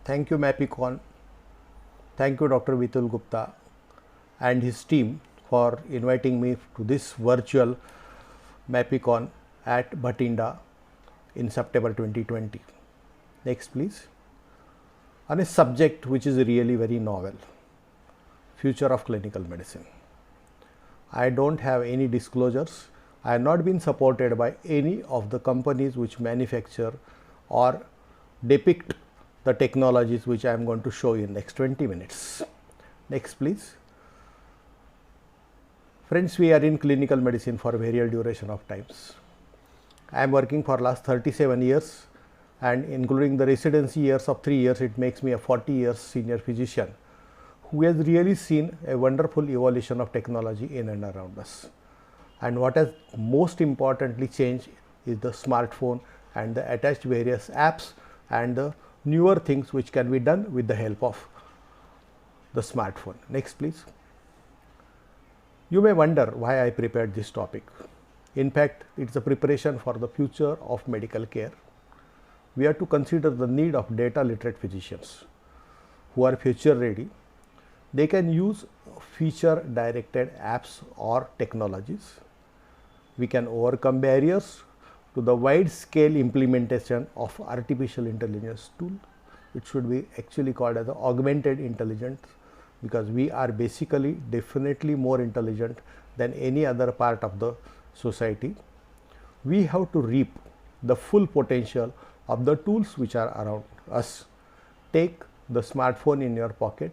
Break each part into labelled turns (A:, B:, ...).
A: Thank you, Mapicon. Thank you, Dr. Vitul Gupta and his team for inviting me to this virtual Mapicon at Bhatinda in September 2020. Next, please. On a subject which is really very novel, future of clinical medicine. I don't have any disclosures. I have not been supported by any of the companies which manufacture or depict the technologies which I am going to show you in next 20 minutes. Next, please. Friends, we are in clinical medicine for a variable duration of times. I am working for last 37 years and including the residency years of 3 years, it makes me a 40 years senior physician who has really seen a wonderful evolution of technology in and around us. And what has most importantly changed is the smartphone and the attached various apps and the newer things which can be done with the help of the smartphone. Next, please. You may wonder why I prepared this topic. In fact, it is a preparation for the future of medical care. We have to consider the need of data literate physicians who are future ready. They can use feature directed apps or technologies. We can overcome barriers to the wide scale implementation of artificial intelligence tool. It should be actually called as augmented intelligence, because we are basically definitely more intelligent than any other part of the society. We have to reap the full potential of the tools which are around us. Take the smartphone in your pocket,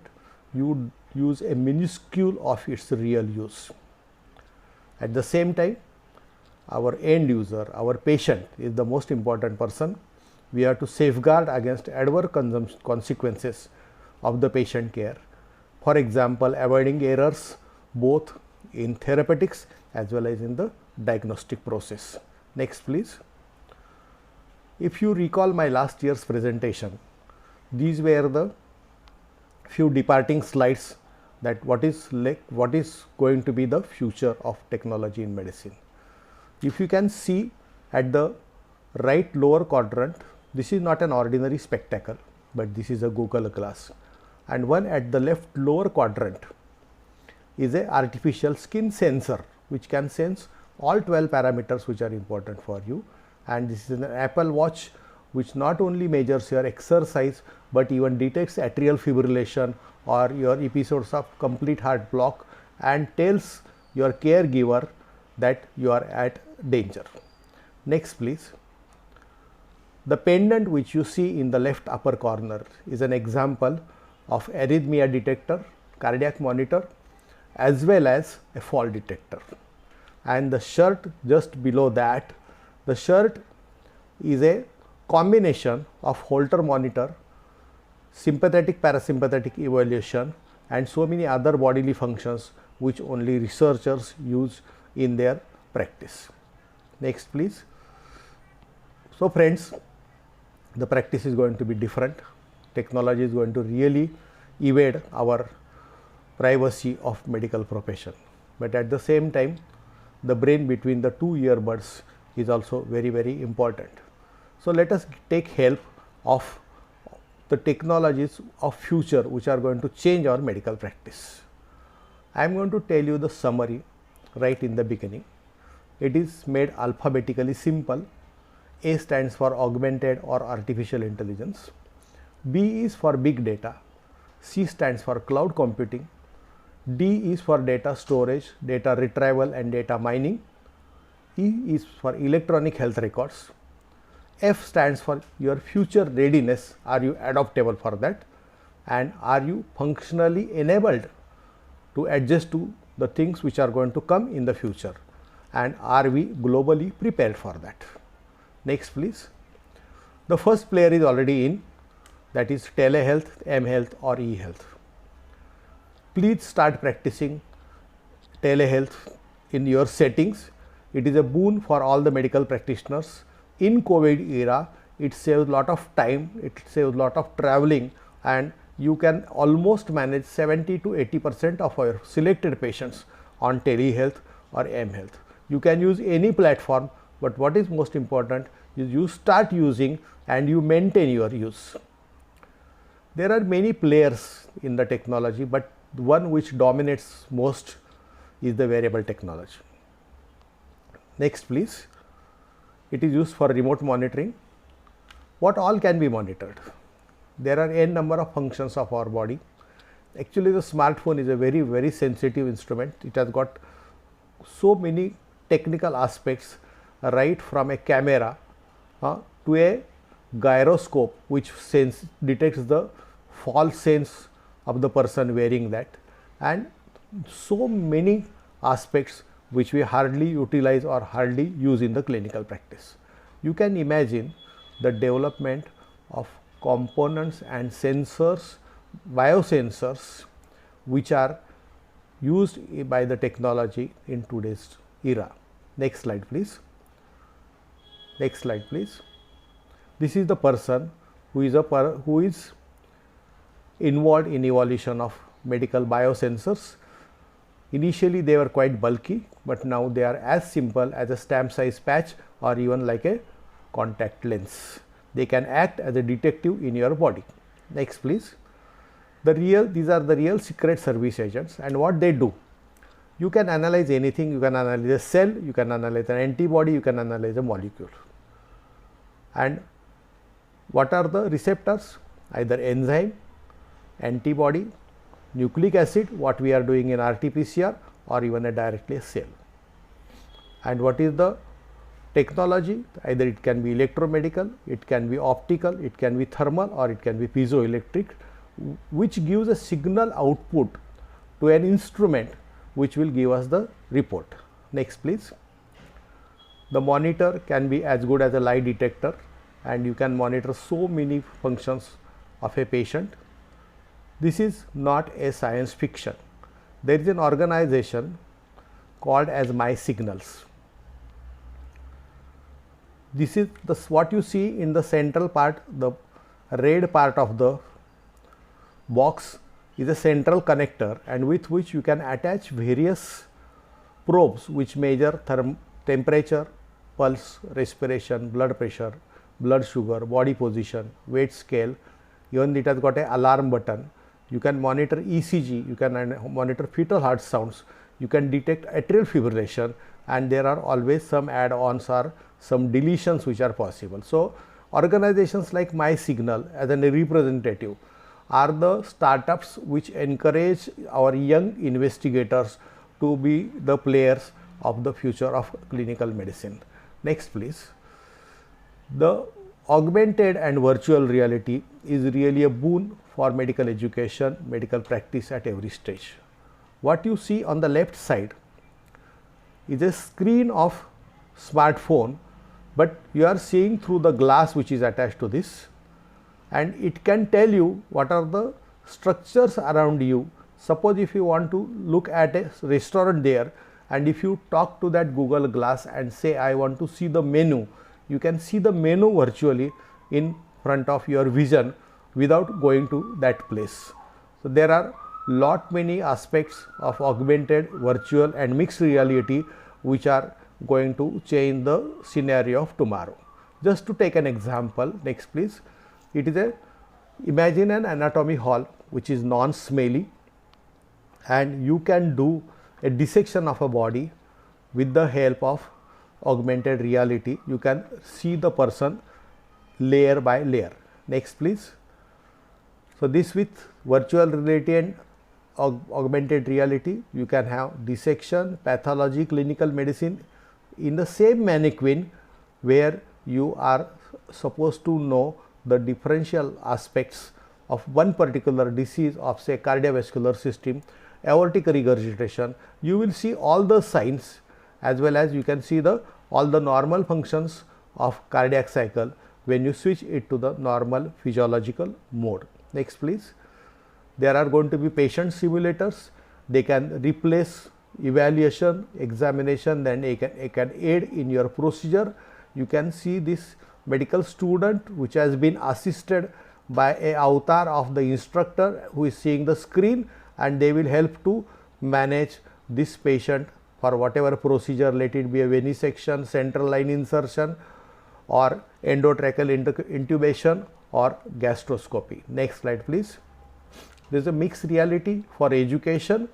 A: you use a minuscule of its real use. At the same time, our end user, our patient is the most important person. We have to safeguard against adverse consequences of the patient care. For example, avoiding errors both in therapeutics as well as in the diagnostic process. Next, please. If you recall my last year's presentation, these were the few departing slides that what is going to be the future of technology in medicine. If you can see at the right lower quadrant, this is not an ordinary spectacle, but this is a Google Glass, and one at the left lower quadrant is a artificial skin sensor which can sense all 12 parameters which are important for you, and this is an Apple Watch which not only measures your exercise but even detects atrial fibrillation or your episodes of complete heart block and tells your caregiver that you are at danger. Next, please. The pendant which you see in the left upper corner is an example of arrhythmia detector, cardiac monitor, as well as a fall detector. And the shirt just below that, the shirt is a combination of Holter monitor, sympathetic parasympathetic evaluation, and so many other bodily functions which only researchers use in their practice. Next, please. So, friends, the practice is going to be different. Technology is going to really evade our privacy of medical profession, but at the same time, the brain between the two earbuds is also very important. So, let us take help of the technologies of future which are going to change our medical practice. I am going to tell you the summary right in the beginning. It is made alphabetically simple. A stands for augmented or artificial intelligence, B is for big data, C stands for cloud computing, D is for data storage, data retrieval and data mining, E is for electronic health records, F stands for your future readiness, are you adaptable for that, and are you functionally enabled to adjust to the things which are going to come in the future, and are we globally prepared for that. Next, please. The first player is already in, that is telehealth, mHealth or eHealth. Please start practicing telehealth in your settings. It is a boon for all the medical practitioners. In COVID era, it saves a lot of time, it saves a lot of traveling, and you can almost manage 70 to 80% of your selected patients on telehealth or mHealth. You can use any platform, but what is most important is you start using and you maintain your use. There are many players in the technology, but the one which dominates most is the wearable technology. Next please. It is used for remote monitoring. What all can be monitored? There are n number of functions of our body. Actually, the smartphone is a very sensitive instrument. It has got so many technical aspects, right from a camera to a gyroscope which detects the false sense of the person wearing that, and so many aspects which we hardly utilize or hardly use in the clinical practice. You can imagine the development of components and sensors, biosensors, which are used by the technology in today's era. Next slide please. Next slide please. This is the person who is involved in evolution of medical biosensors. Initially they were quite bulky, but now they are as simple as a stamp size patch or even like a contact lens. They can act as a detective in your body. Next please. These are the real secret service agents, and what they do. You can analyze anything. You can analyze a cell, you can analyze an antibody, you can analyze a molecule. And what are the receptors? Either enzyme, antibody, nucleic acid, what we are doing in RT-PCR, or even directly a cell. And what is the technology? Either it can be electromedical, it can be optical, it can be thermal, or it can be piezoelectric, which gives a signal output to an instrument which will give us the report. Next please. The monitor can be as good as a lie detector, and you can monitor so many functions of a patient. This is not a science fiction. There is an organization called as MySignals. This is what you see in the central part, the red part of the box is a central connector, and with which you can attach various probes which measure temperature, pulse, respiration, blood pressure, blood sugar, body position, weight scale. Even it has got an alarm button. You can monitor ECG, you can monitor fetal heart sounds, you can detect atrial fibrillation, and there are always some add-ons or some deletions which are possible. So, organizations like MySignal as a representative are the startups which encourage our young investigators to be the players of the future of clinical medicine. Next please. The augmented and virtual reality is really a boon for medical education, medical practice at every stage. What you see on the left side is a screen of smartphone, but you are seeing through the glass which is attached to this, and it can tell you what are the structures around you. Suppose if you want to look at a restaurant there, and if you talk to that Google Glass and say I want to see the menu, you can see the menu virtually in front of your vision without going to that place. So, there are many aspects of augmented, virtual and mixed reality which are going to change the scenario of tomorrow. Just to take an example, next please. It is imagine an anatomy hall which is non-smelly, and you can do a dissection of a body with the help of augmented reality. You can see the person layer by layer. Next please. So, this with virtual reality and augmented reality, you can have dissection, pathology, clinical medicine in the same mannequin, where you are supposed to know the differential aspects of one particular disease of say cardiovascular system, aortic regurgitation. You will see all the signs, as well as you can see all the normal functions of cardiac cycle when you switch it to the normal physiological mode. Next please. There are going to be patient simulators. They can replace evaluation, examination, then it can aid in your procedure. You can see this medical student which has been assisted by a avatar of the instructor who is seeing the screen, and they will help to manage this patient for whatever procedure, let it be a venesection, central line insertion or endotracheal intubation or gastroscopy. Next slide please. There is a mixed reality. For education,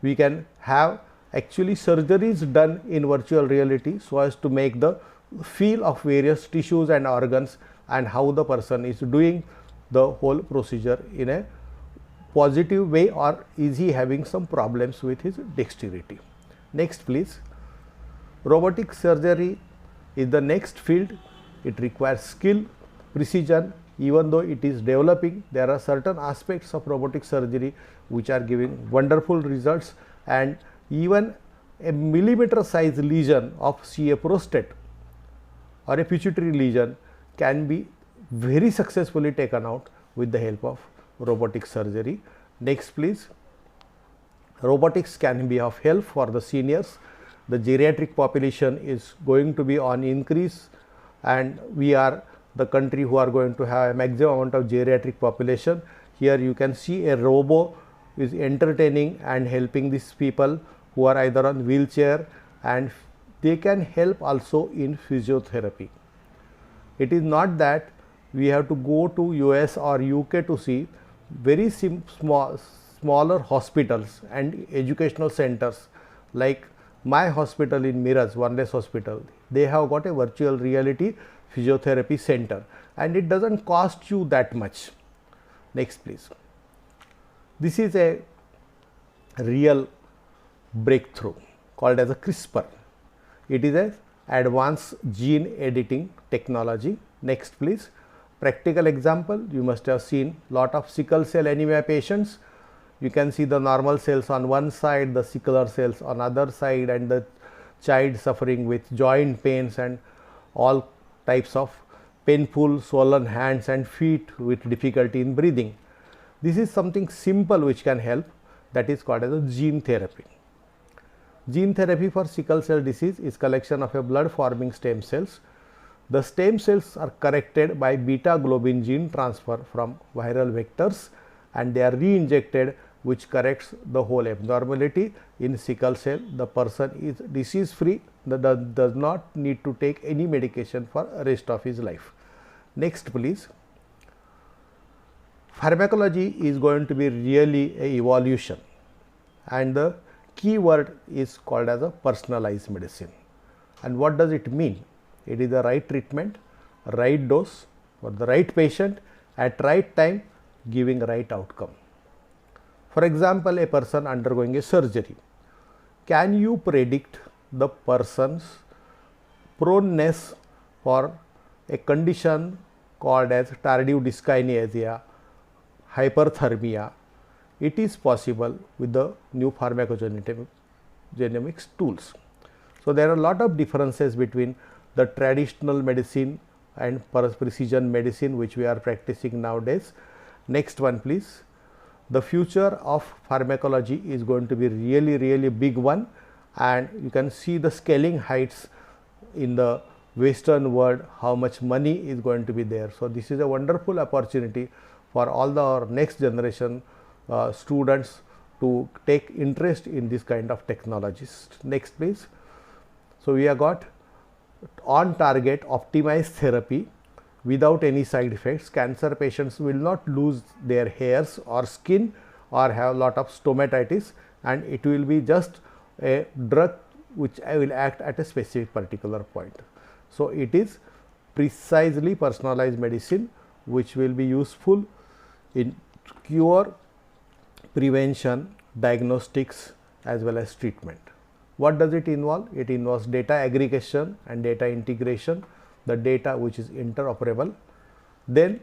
A: we can have actually surgeries done in virtual reality so as to make the feel of various tissues and organs and how the person is doing the whole procedure in a positive way, or is he having some problems with his dexterity. Next please. Robotic surgery is the next field. It requires skill, precision. Even though it is developing, there are certain aspects of robotic surgery which are giving wonderful results, and even a millimeter size lesion of say a prostate or a pituitary lesion can be very successfully taken out with the help of robotic surgery. Next please. Robotics can be of help for the seniors. The geriatric population is going to be on increase, and we are the country who are going to have a maximum amount of geriatric population. Here you can see a robo is entertaining and helping these people who are either on wheelchair, and they can help also in physiotherapy. It is not that we have to go to US or UK to see. Very smaller hospitals and educational centers like my hospital in Miraj, One Less Hospital, they have got a virtual reality physiotherapy center, and it does not cost you that much. Next please. This is a real breakthrough called as a CRISPR. It is a advanced gene editing technology. Next please. Practical example, you must have seen lot of sickle cell anemia patients. You can see the normal cells on one side, the sickler cells on other side, and the child suffering with joint pains and all types of painful swollen hands and feet with difficulty in breathing. This is something simple which can help, that is called as a gene therapy. Gene therapy for sickle cell disease is collection of a blood forming stem cells. The stem cells are corrected by beta globin gene transfer from viral vectors, and they are re-injected, which corrects the whole abnormality. In sickle cell, the person is disease free, does not need to take any medication for rest of his life. Next please. Pharmacology is going to be really a evolution, and the key word is called as a personalized medicine. And what does it mean? It is the right treatment, right dose for the right patient at right time, giving right outcome. For example, a person undergoing a surgery, can you predict the person's proneness for a condition called as tardive dyskinesia, hyperthermia? It is possible with the new pharmacogenomics tools. So, there are a lot of differences between the traditional medicine and precision medicine which we are practicing nowadays. Next one please. The future of pharmacology is going to be really big one, and you can see the scaling heights in the western world, how much money is going to be there. So, this is a wonderful opportunity for all our next generation students to take interest in this kind of technologies. Next please. So, we have got on target optimized therapy without any side effects. Cancer patients will not lose their hairs or skin or have lot of stomatitis, and it will be just a drug which will act at a specific particular point. So, it is precisely personalized medicine which will be useful in cure, prevention, diagnostics as well as treatment. What does it involve? It involves data aggregation and data integration, the data which is interoperable. Then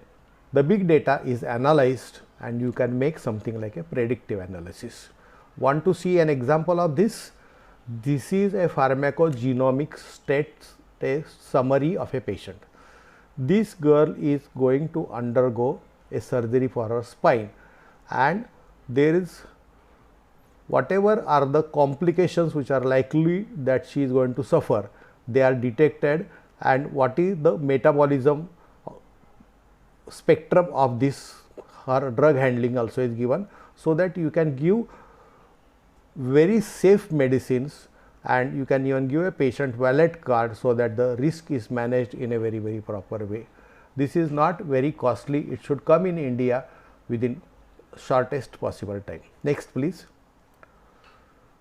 A: the big data is analyzed and you can make something like a predictive analysis. Want to see an example of this? This is a pharmacogenomic state summary of a patient. This girl is going to undergo a surgery for her spine, and there is whatever are the complications which are likely that she is going to suffer, they are detected, and what is the metabolism spectrum of this, her drug handling also is given, so that you can give very safe medicines, and you can even give a patient wallet card so that the risk is managed in a very proper way. This is not very costly. It should come in India within shortest possible time. Next please.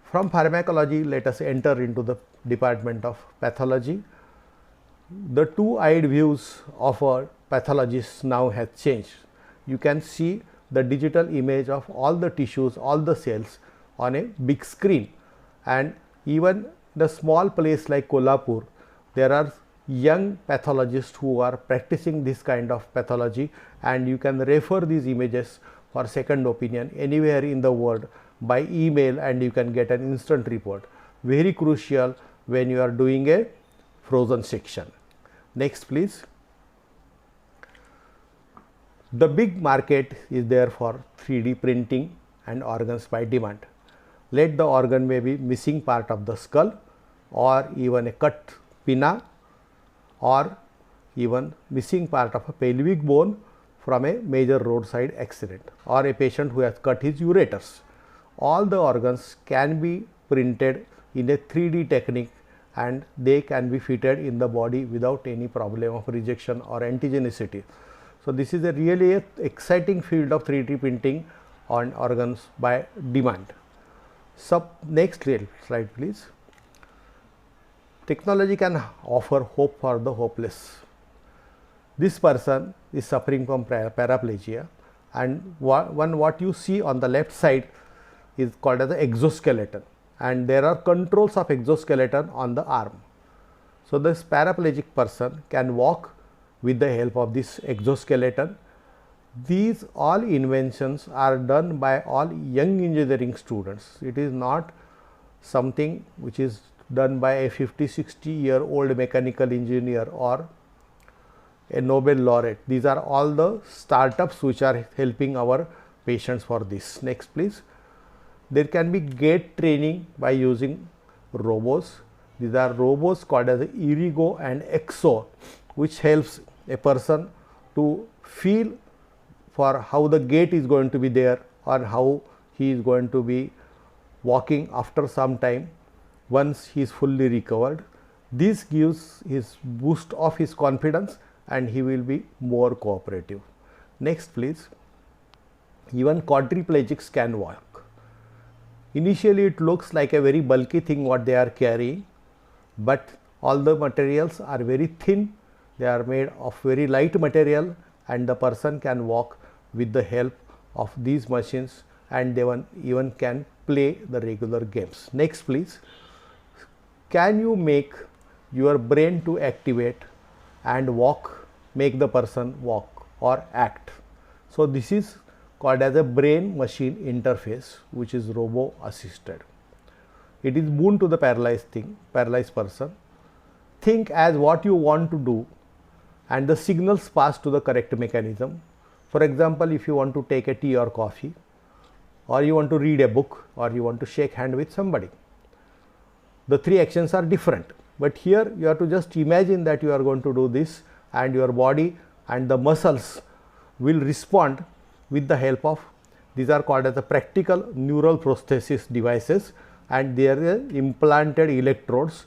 A: From pharmacology, let us enter into the department of pathology. The two-eyed views of a pathologist now has changed. You can see the digital image of all the tissues, all the cells on a big screen, and even in a small place like Kolhapur, there are young pathologists who are practicing this kind of pathology, and you can refer these images for second opinion anywhere in the world by email, and you can get an instant report. Very crucial when you are doing a frozen section. Next please. The big market is there for 3D printing and organs by demand. Let the organ may be missing part of the skull, or even a cut pinna, or even missing part of a pelvic bone from a major roadside accident, or a patient who has cut his ureters. All the organs can be printed in a 3D technique, and they can be fitted in the body without any problem of rejection or antigenicity. So, this is a really exciting field of 3D printing on organs by demand. Next slide please. Technology can offer hope for the hopeless. This person is suffering from paraplegia, and what you see on the left side is called as the exoskeleton, and there are controls of exoskeleton on the arm. So, this paraplegic person can walk with the help of this exoskeleton. These all inventions are done by all young engineering students. It is not something which is done by a 50-60-year-old mechanical engineer or a Nobel laureate. These are all the startups which are helping our patients for this. Next please. There can be gait training by using robots. These are robots called as Erigo and Exo, which helps a person to feel for how the gait is going to be there, or how he is going to be walking after some time once he is fully recovered. This gives his boost of his confidence, and he will be more cooperative. Next please. Even quadriplegics can walk. Initially it looks like a very bulky thing what they are carrying, but all the materials are very thin. They are made of very light material, and the person can walk with the help of these machines, and they even can play the regular games. Next please. Can you make your brain to activate and walk, make the person walk or act? So, this is called as a brain machine interface, which is robo assisted. It is boon to the paralyzed person. Think as what you want to do, and the signals pass to the correct mechanism. For example, if you want to take a tea or coffee, or you want to read a book, or you want to shake hand with somebody, the three actions are different, but here you have to just imagine that you are going to do this, and your body and the muscles will respond with the help of, these are called as the practical neural prosthesis devices, and they are implanted electrodes.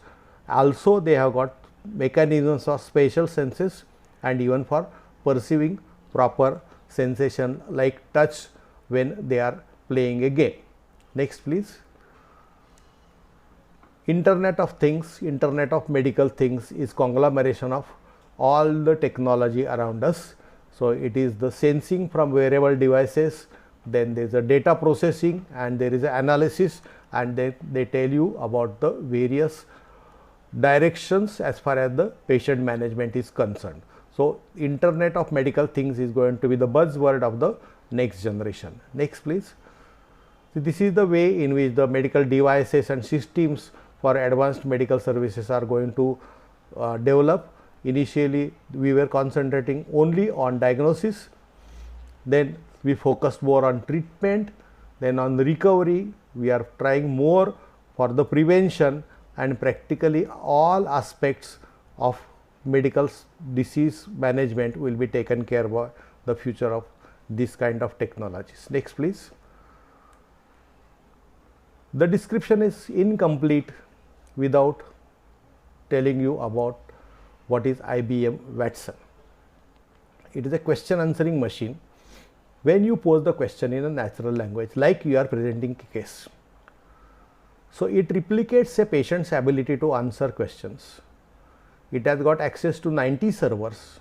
A: Also they have got mechanisms of spatial senses, and even for perceiving proper sensation like touch when they are playing a game. Next please. Internet of Things, Internet of Medical Things is conglomeration of all the technology around us. So, it is the sensing from wearable devices, then there is a data processing, and there is an analysis, and they tell you about the various directions as far as the patient management is concerned. So, Internet of Medical Things is going to be the buzzword of the next generation. Next please. So, this is the way in which the medical devices and systems for advanced medical services are going to develop. Initially we were concentrating only on diagnosis, then we focused more on treatment, then on the recovery we are trying more for the prevention, and practically all aspects of medical disease management will be taken care by the future of this kind of technologies. Next please. The description is incomplete without telling you about what is IBM Watson. it is a question answering machine when you pose the question in a natural language, like you are presenting a case. So it replicates a patient's ability to answer questions. It has got access to 90 servers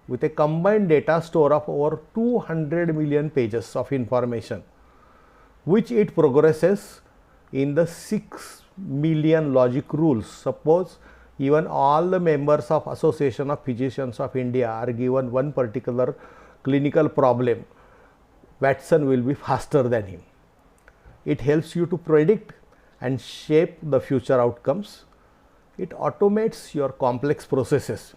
A: with a combined data store of over 200 million pages of information, which it progresses in the 6 million logic rules. Suppose even all the members of Association of Physicians of India are given one particular clinical problem, Watson will be faster than him. It helps you to predict and shape the future outcomes. It automates your complex processes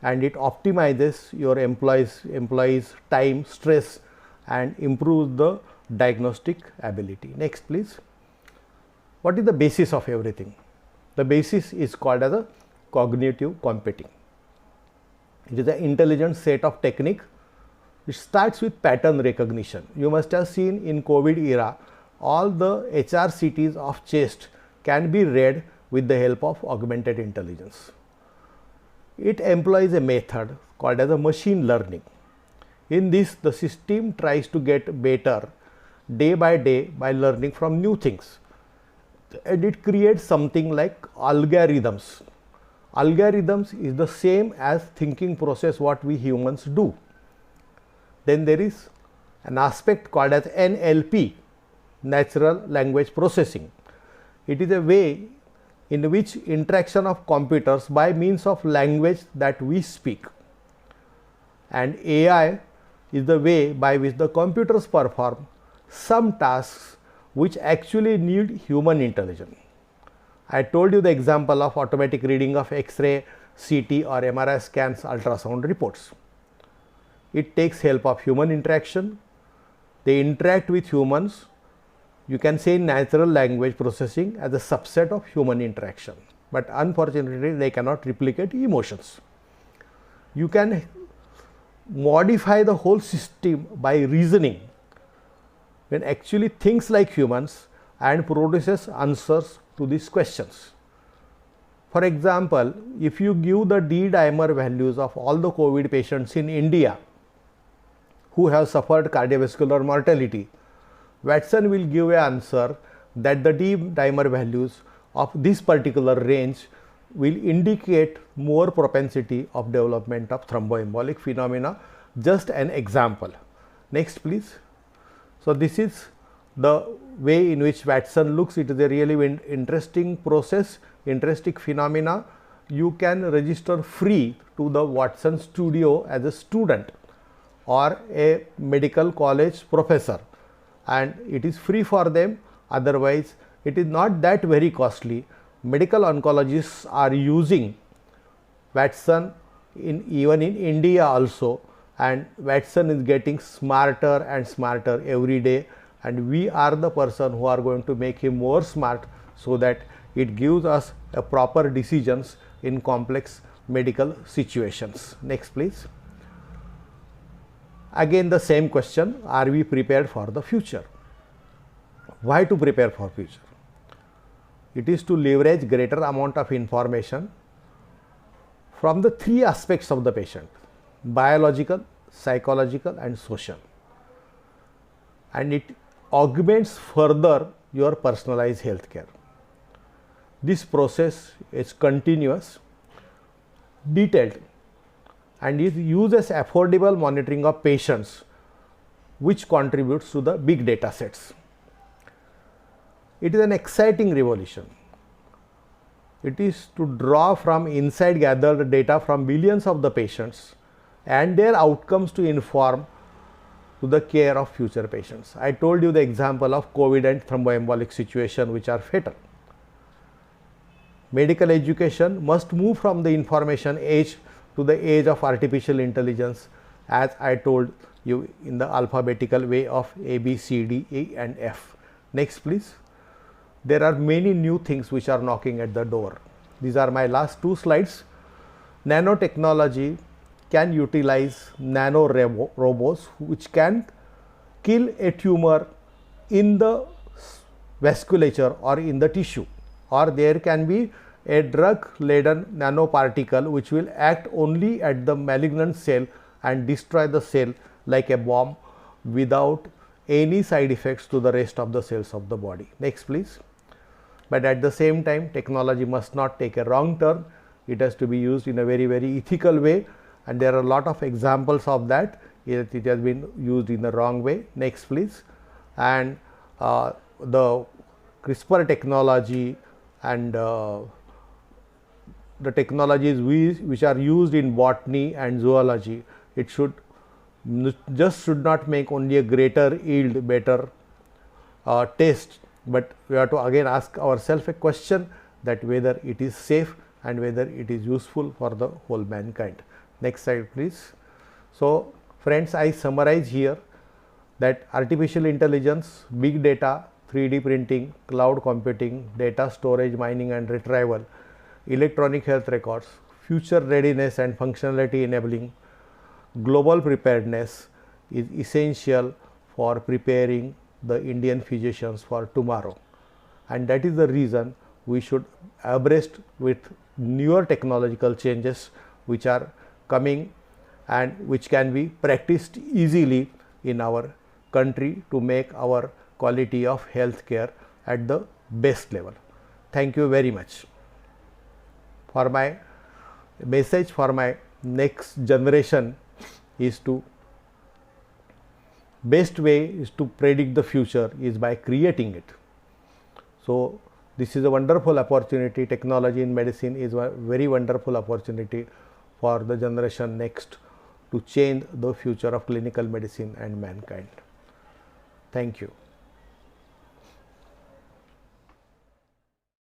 A: and it optimizes your employees time, stress, and improves the diagnostic ability. Next please. What is the basis of everything? The basis is called as a cognitive computing. It is an intelligent set of technique. It starts with pattern recognition. You must have seen in COVID era, all the HRCTs of chest can be read with the help of augmented intelligence. It employs a method called as a machine learning. In this, the system tries to get better day by day by learning from new things, and it creates something like algorithms. Algorithms is the same as thinking process what we humans do. Then there is an aspect called as NLP, natural language processing. It is a way in which interaction of computers by means of language that we speak, and AI is the way by which the computers perform some tasks which actually need human intelligence. I told you the example of automatic reading of X-ray, CT or MRI scans, ultrasound reports. It takes help of human interaction. They interact with humans. You can say natural language processing as a subset of human interaction, but unfortunately they cannot replicate emotions. You can modify the whole system by reasoning, when actually thinks like humans and produces answers to these questions. For example, if you give the D-dimer values of all the COVID patients in India who have suffered cardiovascular mortality, Watson will give an answer that the D-dimer values of this particular range will indicate more propensity of development of thromboembolic phenomena. Just an example. Next please. So this is the way in which Watson looks. It is a really interesting process, interesting phenomena. You can register free to the Watson studio as a student or a medical college professor, and it is free for them. Otherwise it is not that very costly. Medical oncologists are using Watson even in India also, and Watson is getting smarter and smarter every day, and we are the person who are going to make him more smart, so that it gives us a proper decisions in complex medical situations. Next please. Again the same question, are we prepared for the future? Why to prepare for future? It is to leverage greater amount of information from the three aspects of the patient: biological, psychological and social, and it augments further your personalized healthcare. This process is continuous, detailed, and it uses affordable monitoring of patients, which contributes to the big data sets. It is an exciting revolution. It is to draw from inside gathered data from billions of the patients and their outcomes to inform to the care of future patients. I told you the example of COVID and thromboembolic situation which are fatal. Medical education must move from the information age to the age of artificial intelligence, as I told you in the alphabetical way of A, B, C, D, E and F. Next please. There are many new things which are knocking at the door. These are my last two slides. Nanotechnology can utilize nano robots which can kill a tumor in the vasculature or in the tissue, or there can be a drug laden nanoparticle which will act only at the malignant cell and destroy the cell like a bomb without any side effects to the rest of the cells of the body. Next please. But at the same time, technology must not take a wrong turn. It has to be used in a very ethical way, and there are a lot of examples of that. It has been used in the wrong way. Next please. And the CRISPR technology and the technologies which are used in botany and zoology, it should not make only a greater yield, better taste, but we have to again ask ourselves a question that whether it is safe and whether it is useful for the whole mankind. Next slide please. So friends, I summarize here that artificial intelligence, big data, 3D printing, cloud computing, data storage, mining and retrieval, electronic health records, future readiness and functionality enabling global preparedness is essential for preparing the Indian physicians for tomorrow, and that is the reason we should abreast with newer technological changes which are coming and which can be practiced easily in our country to make our quality of health care at the best level. Thank you very much. For my message for my next generation is to best way is to predict the future is by creating it. So this is a wonderful opportunity. Technology in medicine is a very wonderful opportunity for the generation next to change the future of clinical medicine and mankind. Thank you.